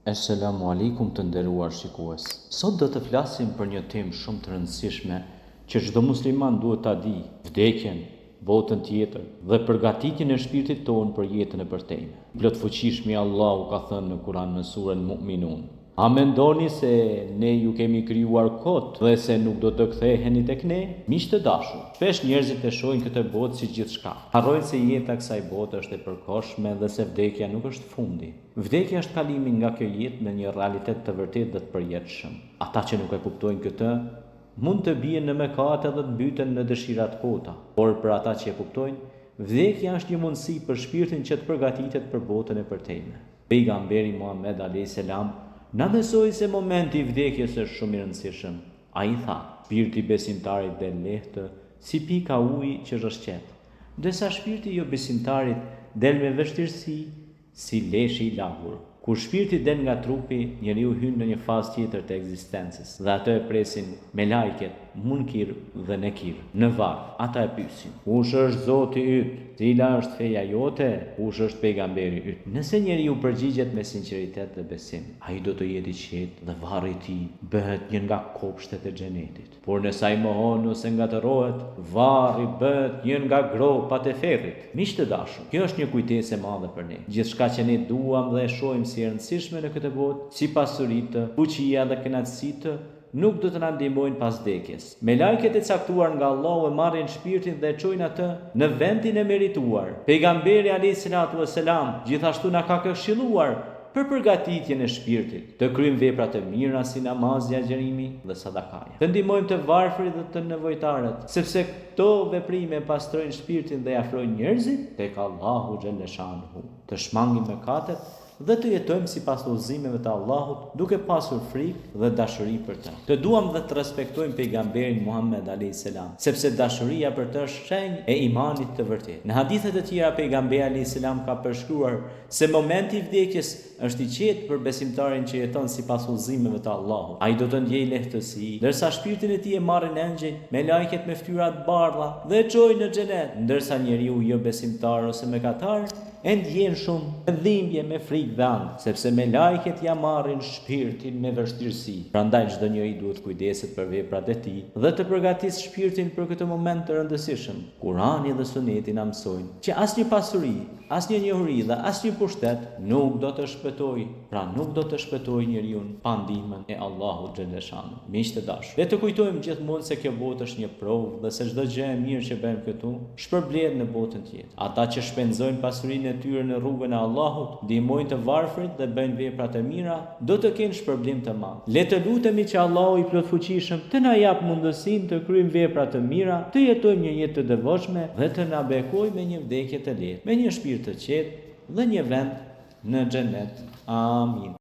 Assalamu alaikum të nderuar shikues. Sot do të flasim për një temë shumë të rëndësishme që çdo musliman duhet ta di: vdekjen, botën tjetër dhe përgatitjen e shpirtit tonë për jetën e përtejme. Plot fuqishmi Allahu ka thënë në Kur'an në surën Mu'minun: a mendoni se ne ju kemi krijuar kot dhe se nuk do të ktheheni tek ne? Miq të dashur, shpesh njerëzit e shohin këtë botë si gjithçka. Harrojnë se jeta kësaj bote është e përkohshme dhe se vdekja nuk është fundi. Vdekja është kalimi nga kjo jetë në një realitet të vërtetë dhe të përjetshëm. Ata që nuk e kuptojnë këtë mund të bien në mëkate dhe të mbyten në dëshirat kota, por për ata që e kuptojnë, vdekja është një mundësi për shpirtin që të përgatitet për botën e përtejme. Pejgamberi Muhammed a.s. na mësoi se momenti i vdekjes është shumë i rëndësishëm. Ai tha: shpirti besimtarit del lehtë si pika uji që rrëshqet, ndërsa shpirti jo besimtarit del me vështirësi si leshi i lagur. Kur shpirti del nga trupi, njeriu hyn në një fazë tjetër të ekzistencës dhe atë e presin me lajket, munkir dhe nekir. Në varr, ata e pyesin: kush është Zoti yt? Cila është feja jote? Kush është pejgamberi yt? Nëse njeriu përgjigjet me sinqeritet dhe besim, ai do të jetë i qetë dhe varri i tij bëhet një nga kopshtet e xhenetit. Por nëse ai mohon ose ngatërohet, varri bëhet një nga gropat e ferrit. Miq të dashur, kjo është një kujtesë e madhe për ne. Gjithçka që ne duam dhe e shohim si e rëndësishme në këtë botë, si pasuritë, fuqia dhe kënaqësitë, nuk do të na ndihmojnë pas vdekjes. Me lajket e caktuar nga Allahu e marrin shpirtin dhe e çojnë atë në vendin e merituar. Pejgamberi a.s. gjithashtu na ka këshilluar për përgatitjen e shpirtit, të kryejmë vepra të mira si namazi, agjerimi dhe sadakaja. Të ndihmojmë të varfrit dhe të nevojtarët, sepse këto veprime pastrojnë shpirtin dhe afrojnë njerëzit tek Allahu xhaleshanuhu. Të shmangim mëkatet dhe të jetojmë sipas udhëzimeve të Allahut, duke pasur frikë dhe dashuri për të. Të duam dhe të respektojmë pejgamberin Muhammed a.s. sepse dashuria për të është shenjë e imanit të vërtetë. Në hadithet e tjera pejgamberi a.s. ka përshkruar se momenti i vdekjes është i qetë për besimtarin që jeton sipas udhëzimeve të Allahut. Ai do të ndjejë lehtësi, ndërsa shpirtin e tij e marrin engjëjt me lajket me fytyra të bardha dhe e çojnë në xhenet, ndërsa njeriu jo besimtar ose mëkatar e ndjen shumë dhimbje me frikë dhe ankth, sepse me lajket ja marrin shpirtin me vështirësi. Prandaj çdo njeri duhet kujdeset për veprat e tij dhe të përgatisë shpirtin për këtë moment të rëndësishëm. Kurani dhe Suneti na mësojnë që asnjë pasuri, asnjë njohuri dhe asnjë pushtet nuk do të shpëtojë, pra nuk do të shpëtojë njeriu pa ndihmën e Allahut xhaleshanu. Miq të dashur, le të kujtojmë gjithmonë se kjo botë është një provë dhe se çdo gjë e mirë që bëjmë këtu shpërblet në botën tjetër. Ata që shpenzojnë pasurinë e tyre në rrugën e Allahut, ndihmojnë të varfrit dhe bëjnë vepra të mira, do të kenë shpërblim të madh. Le të lutemi që Allahu i plotfuqishëm të na jap mundësinë të kryejmë vepra të mira, të jetojmë një jetë të devotshme dhe të na bekojë me një vdekje të lehtë, me një shpirt të qetë dhe një vend në xhenet. Amin.